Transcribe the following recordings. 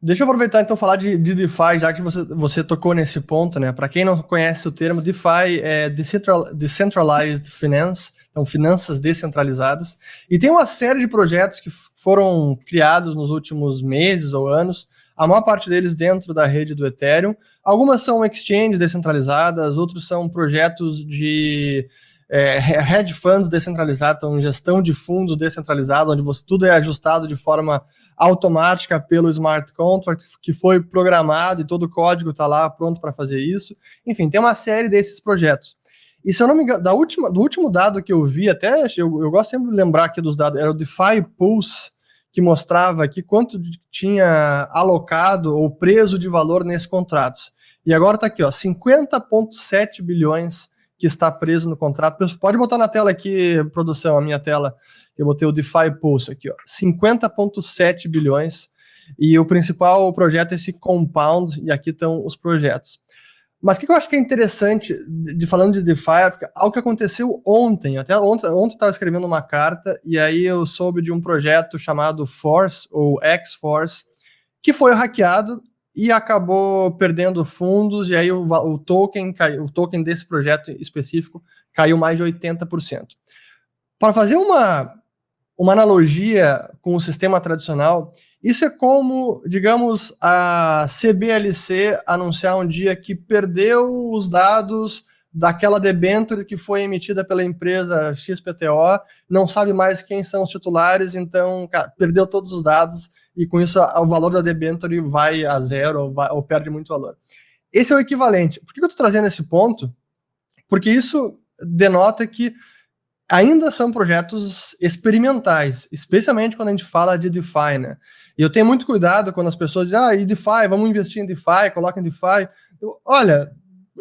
Deixa eu aproveitar então falar de DeFi, já que você tocou nesse ponto, né? Para quem não conhece o termo, DeFi é Decentralized Finance, então finanças descentralizadas. E tem uma série de projetos que foram criados nos últimos meses ou anos, a maior parte deles dentro da rede do Ethereum. Algumas são exchanges descentralizadas, outros são projetos de hedge funds descentralizados, então gestão de fundos descentralizados, onde tudo é ajustado de forma automática pelo smart contract que foi programado e todo o código está lá pronto para fazer isso. Enfim, tem uma série desses projetos. E se eu não me engano, do último dado que eu vi, até eu gosto sempre de lembrar aqui dos dados, era o DeFi Pulse, que mostrava aqui quanto tinha alocado ou preso de valor nesses contratos. E agora está aqui, ó, 50,7 bilhões que está preso no contrato. Pode botar na tela aqui, produção, a minha tela. Eu botei o DeFi Pulse aqui, ó, 50,7 bilhões. E o principal projeto é esse Compound, e aqui estão os projetos. Mas o que eu acho que é interessante, falando de DeFi, é algo que aconteceu ontem. Até ontem eu estava escrevendo uma carta, e aí eu soube de um projeto chamado Force, ou X-Force, que foi hackeado e acabou perdendo fundos, e aí o token desse projeto específico caiu mais de 80%. Para fazer uma analogia com o sistema tradicional, isso é como, digamos, a CBLC anunciar um dia que perdeu os dados daquela debênture que foi emitida pela empresa XPTO, não sabe mais quem são os titulares, então, cara, perdeu todos os dados e com isso o valor da debênture vai a zero ou perde muito valor. Esse é o equivalente. Por que eu estou trazendo esse ponto? Porque isso denota que ainda são projetos experimentais, especialmente quando a gente fala de DeFi, né? E eu tenho muito cuidado quando as pessoas dizem, e DeFi, vamos investir em DeFi, coloca em DeFi. Olha,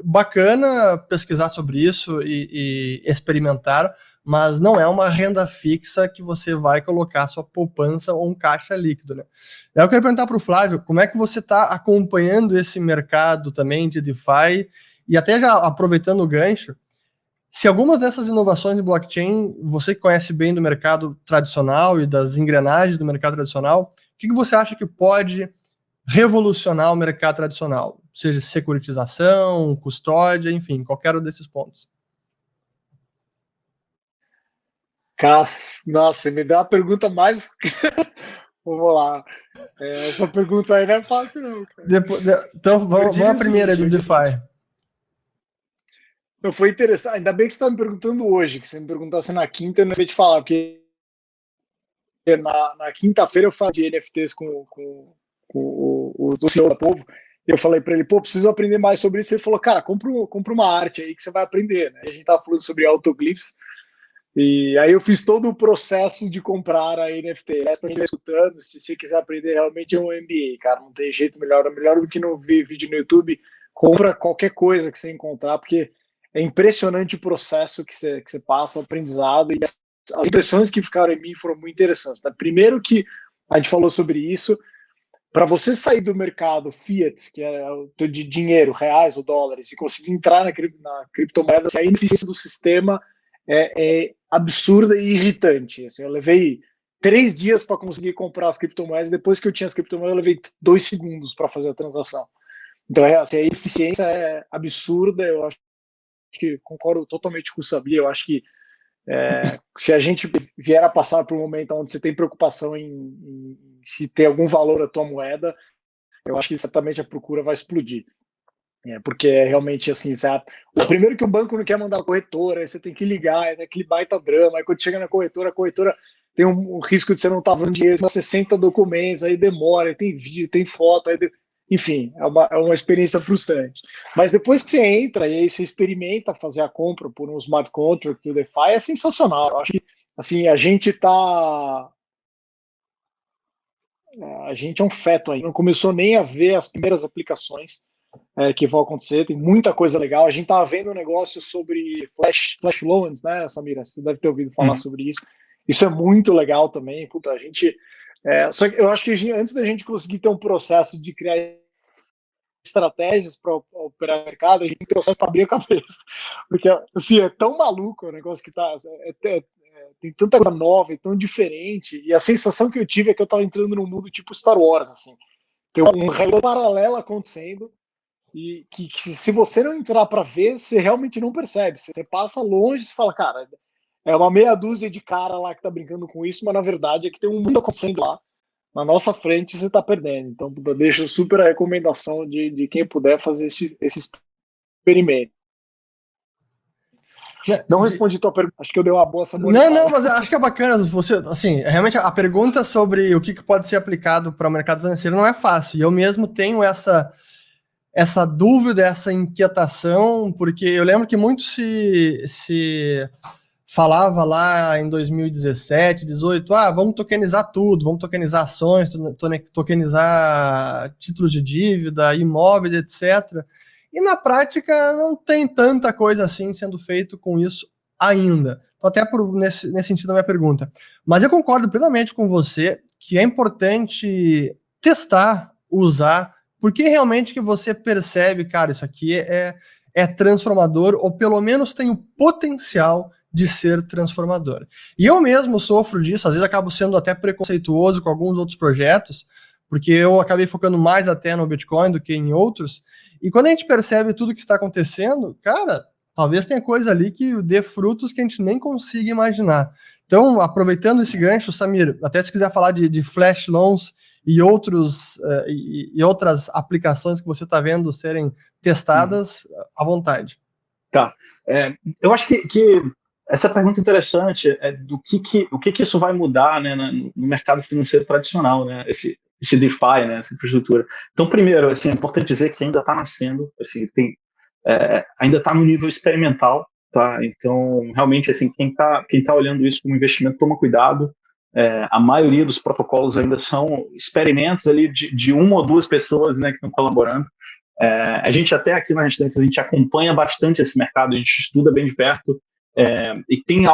bacana pesquisar sobre isso e experimentar, mas não é uma renda fixa que você vai colocar sua poupança ou um caixa líquido, né? Eu quero perguntar para o Flávio, como é que você está acompanhando esse mercado também de DeFi, e até já aproveitando o gancho, se algumas dessas inovações de blockchain, você que conhece bem do mercado tradicional e das engrenagens do mercado tradicional, o que você acha que pode revolucionar o mercado tradicional? Seja securitização, custódia, enfim, qualquer um desses pontos. Nossa, me dá uma pergunta mais... Vamos lá. Essa pergunta aí não é fácil, não, cara. Então, vamos à primeira do DeFi. Não, foi interessante. Ainda bem que você está me perguntando hoje, que você me perguntasse na quinta, eu não ia te falar, porque na quinta-feira eu falei de NFTs com o CEO da Povo, e eu falei para ele, preciso aprender mais sobre isso. Ele falou, cara, compra uma arte aí que você vai aprender, né? A gente estava falando sobre autoglyphs, e aí eu fiz todo o processo de comprar a NFT. Para quem está escutando, se você quiser aprender, realmente é um MBA, cara, não tem jeito melhor do que não ver vídeo no YouTube. Compra qualquer coisa que você encontrar, porque é impressionante o processo que você passa, o aprendizado, e as impressões que ficaram em mim foram muito interessantes. Tá? Primeiro que a gente falou sobre isso, para você sair do mercado fiat, que é de dinheiro, reais ou dólares, e conseguir entrar na criptomoeda, a ineficiência do sistema é absurda e irritante. Assim, eu levei 3 dias para conseguir comprar as criptomoedas, depois que eu tinha as criptomoedas, eu levei 2 segundos para fazer a transação. Então, assim, a eficiência é absurda, eu acho que concordo totalmente com o Sabia, eu acho que se a gente vier a passar por um momento onde você tem preocupação em se tem algum valor a tua moeda, eu acho que certamente a procura vai explodir. Porque é realmente assim, sabe? O primeiro que o banco não quer mandar a corretora, aí você tem que ligar, é aquele baita drama, aí quando chega na corretora, a corretora tem um risco de você não estar dando dinheiro, 60 documentos, aí demora, aí tem vídeo, tem foto, enfim, é uma experiência frustrante. Mas depois que você entra e aí você experimenta fazer a compra por um smart contract do DeFi, é sensacional. Eu acho que assim, a gente é um feto aí, não começou nem a ver as primeiras aplicações que vão acontecer, tem muita coisa legal. A gente estava vendo um negócio sobre flash loans, né, Samira? Você deve ter ouvido falar sobre isso. Isso é muito legal também. Puta, a gente. Só que eu acho que antes da gente conseguir ter um processo de criar estratégias para operar o mercado, a gente tem um processo para abrir a cabeça. Porque assim, é tão maluco o negócio que tá. Tem tanta coisa nova e tão diferente. E a sensação que eu tive é que eu estava entrando num mundo tipo Star Wars, assim. tem um relógio paralelo acontecendo, e que se você não entrar para ver, você realmente não percebe. Você passa longe e fala, cara, é uma meia dúzia de cara lá que tá brincando com isso, mas na verdade é que tem um mundo acontecendo lá na nossa frente e você tá perdendo. Então, eu deixo super a recomendação de quem puder fazer esse experimento. Não respondi tua pergunta, acho que eu dei uma boa saboreada. Não, mas eu acho que é bacana você, assim, realmente a pergunta sobre o que pode ser aplicado para o mercado financeiro não é fácil. E eu mesmo tenho essa dúvida, essa inquietação, porque eu lembro que muito se falava lá em 2017, 2018, vamos tokenizar tudo, vamos tokenizar ações, tokenizar títulos de dívida, imóveis, etc. E na prática não tem tanta coisa assim sendo feito com isso ainda. Então, até nesse sentido a minha pergunta. Mas eu concordo plenamente com você que é importante testar, usar, porque realmente que você percebe, cara, isso aqui é transformador, ou pelo menos tem o potencial de ser transformador. E eu mesmo sofro disso, às vezes acabo sendo até preconceituoso com alguns outros projetos, porque eu acabei focando mais até no Bitcoin do que em outros, e quando a gente percebe tudo que está acontecendo, cara, talvez tenha coisa ali que dê frutos que a gente nem consiga imaginar. Então, aproveitando esse gancho, Samir, até se quiser falar de flash loans e outras aplicações que você está vendo serem testadas, à vontade. Tá. Eu acho que essa pergunta interessante é o que isso vai mudar, né, no mercado financeiro tradicional, né, esse DeFi, né, essa infraestrutura. Então, primeiro, assim, é importante dizer que ainda está nascendo, assim, ainda está no nível experimental, tá? Então, realmente, assim, quem tá olhando isso como investimento, toma cuidado. A maioria dos protocolos ainda são experimentos ali de uma ou duas pessoas, né, que estão colaborando. A gente até aqui na Restante, a gente acompanha bastante esse mercado, a gente estuda bem de perto, e tem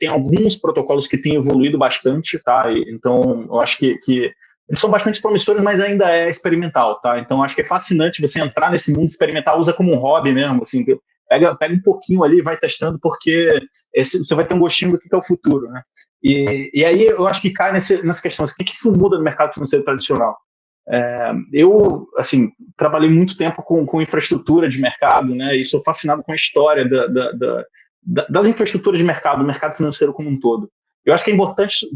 alguns protocolos que têm evoluído bastante, tá? Então, eu acho que eles são bastante promissores, mas ainda é experimental, tá? Então, acho que é fascinante você entrar nesse mundo experimental, usa como um hobby mesmo, assim, pega um pouquinho ali e vai testando, porque você vai ter um gostinho do que é o futuro, né? E aí eu acho que cai nessa questão, o que isso muda no mercado financeiro tradicional? Eu, assim, trabalhei muito tempo com infraestrutura de mercado, né, e sou fascinado com a história das infraestruturas de mercado, do mercado financeiro como um todo. Eu acho que é importante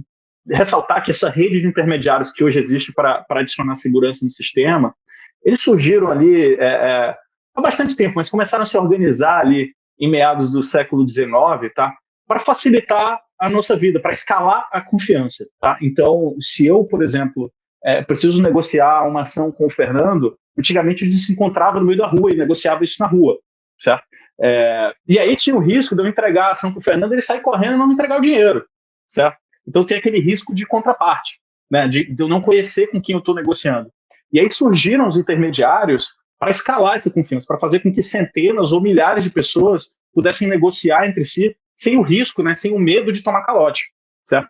ressaltar que essa rede de intermediários que hoje existe para adicionar segurança no sistema, eles surgiram ali há bastante tempo, mas começaram a se organizar ali em meados do século XIX, tá, para facilitar a nossa vida, para escalar a confiança. Tá? Então, se eu, por exemplo, preciso negociar uma ação com o Fernando, antigamente a gente se encontrava no meio da rua e negociava isso na rua, certo? E aí tinha o risco de eu entregar a ação com o Fernando e ele sair correndo e não me entregar o dinheiro, certo? Então tem aquele risco de contraparte, né, de eu não conhecer com quem eu estou negociando. E aí surgiram os intermediários para escalar essa confiança, para fazer com que centenas ou milhares de pessoas pudessem negociar entre si sem o risco, né, sem o medo de tomar calote, certo?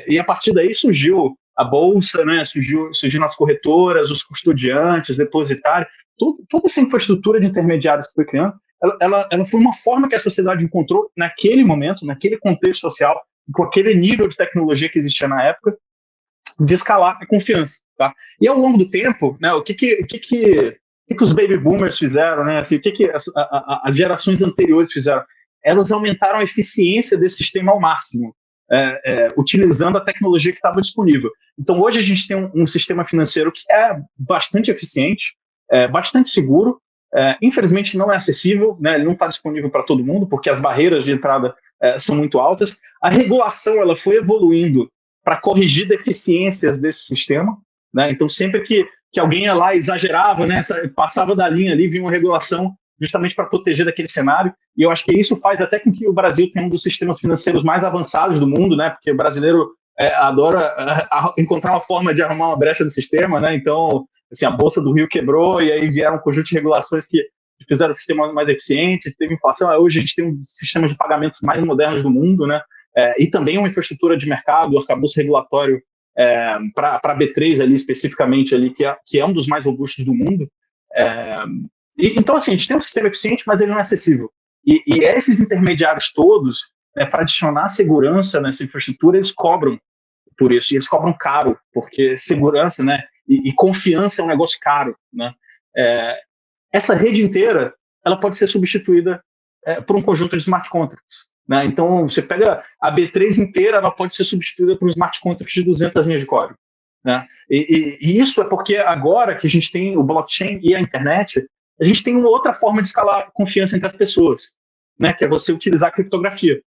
E a partir daí surgiu a bolsa, né, surgiram as corretoras, os custodiantes, depositários, toda essa infraestrutura de intermediários que foi criando, ela foi uma forma que a sociedade encontrou naquele momento, naquele contexto social, com aquele nível de tecnologia que existia na época, de escalar a confiança. Tá? E ao longo do tempo, né, o que os baby boomers fizeram, né, assim, o que as gerações anteriores fizeram? Elas aumentaram a eficiência desse sistema ao máximo, utilizando a tecnologia que estava disponível. Então, hoje a gente tem um sistema financeiro que é bastante eficiente, bastante seguro, infelizmente não é acessível, né, ele não está disponível para todo mundo, porque as barreiras de entrada são muito altas. A regulação ela foi evoluindo para corrigir deficiências desse sistema, né? Então, sempre que alguém ia lá e exagerava, né, passava da linha ali, vinha uma regulação justamente para proteger daquele cenário, e eu acho que isso faz até com que o Brasil tenha um dos sistemas financeiros mais avançados do mundo, né, porque o brasileiro adora encontrar uma forma de arrumar uma brecha do sistema, né, então, assim, a Bolsa do Rio quebrou, e aí vieram um conjunto de regulações que fizeram o sistema mais eficiente, teve inflação, hoje a gente tem um dos sistemas de pagamentos mais modernos do mundo, né, e também uma infraestrutura de mercado, um arcabouço regulatório para a B3 ali, especificamente, ali, que é um dos mais robustos do mundo. Então, assim, a gente tem um sistema eficiente, mas ele não é acessível. E esses intermediários todos, para adicionar segurança nessa infraestrutura, eles cobram por isso, e eles cobram caro, porque segurança, né, e confiança é um negócio caro, né? Essa rede inteira, ela pode ser substituída por um conjunto de smart contracts, né? Então, você pega a B3 inteira, ela pode ser substituída por um smart contract de 200 linhas de código, né? E isso é porque agora que a gente tem o blockchain e a internet, a gente tem uma outra forma de escalar a confiança entre as pessoas, né? Que é você utilizar a criptografia.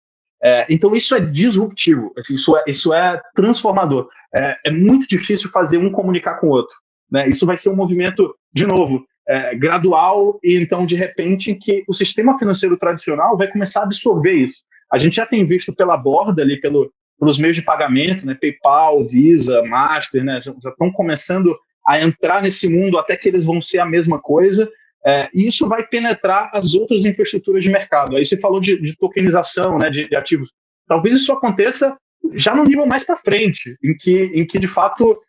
Então, isso é disruptivo, assim, isso é transformador. É muito difícil fazer um comunicar com o outro, né? Isso vai ser um movimento, de novo, gradual, e então, de repente, que o sistema financeiro tradicional vai começar a absorver isso. A gente já tem visto pela borda, ali, pelos meios de pagamento, né? PayPal, Visa, Master, né? Já estão começando a entrar nesse mundo, até que eles vão ser a mesma coisa, e isso vai penetrar as outras infraestruturas de mercado. Aí você falou de tokenização, né, de ativos. Talvez isso aconteça já no nível mais para frente, em que de fato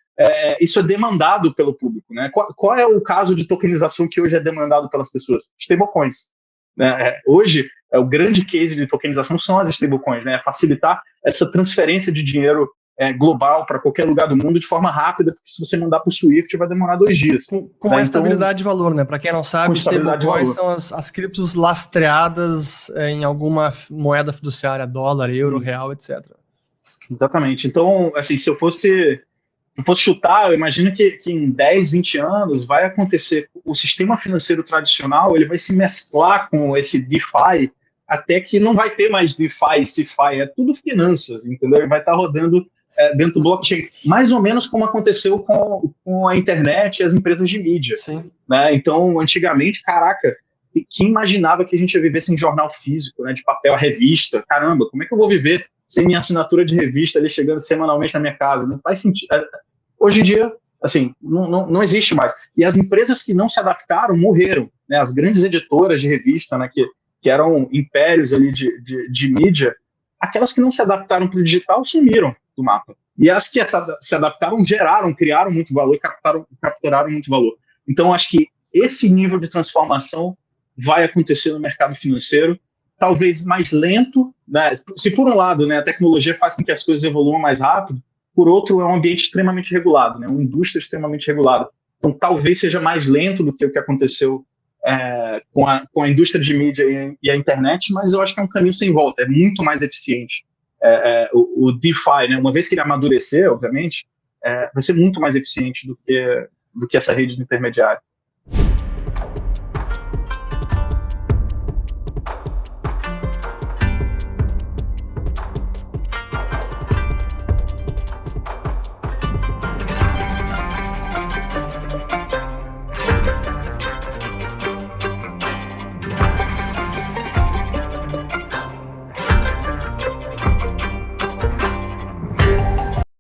isso é demandado pelo público, né? Qual é o caso de tokenização que hoje é demandado pelas pessoas? Stablecoins, né? Hoje, o grande case de tokenização são as stablecoins, né? Facilitar essa transferência de dinheiro global para qualquer lugar do mundo de forma rápida, porque se você mandar para o SWIFT vai demorar 2 dias. Com né? estabilidade de valor, né? Para quem não sabe, stablecoins são as criptos lastreadas em alguma moeda fiduciária, dólar, euro, real, etc. Exatamente. Então, assim, se eu fosse chutar, eu imagino que em 10, 20 anos vai acontecer, o sistema financeiro tradicional ele vai se mesclar com esse DeFi, até que não vai ter mais DeFi e CeFi, é tudo finanças, entendeu? Ele vai estar rodando dentro do blockchain, mais ou menos como aconteceu com a internet e as empresas de mídia. Sim. Né? Então, antigamente, caraca, quem imaginava que a gente ia viver sem jornal físico, né, de papel, revista? Caramba, como é que eu vou viver sem minha assinatura de revista ali chegando semanalmente na minha casa? Não faz sentido. Hoje em dia, assim, não existe mais. E as empresas que não se adaptaram morreram, né? As grandes editoras de revista, né, que eram impérios ali de mídia, aquelas que não se adaptaram para o digital sumiram do mapa. E as que se adaptaram criaram muito valor, capturaram muito valor. Então, acho que esse nível de transformação vai acontecer no mercado financeiro, talvez mais lento, né? Se por um lado, né, a tecnologia faz com que as coisas evoluam mais rápido, por outro é um ambiente extremamente regulado, né, uma indústria extremamente regulada. Então talvez seja mais lento do que o que aconteceu com a indústria de mídia e a internet, mas eu acho que é um caminho sem volta, é muito mais eficiente. O DeFi, né, uma vez que ele amadurecer, obviamente, vai ser muito mais eficiente do que essa rede de intermediário.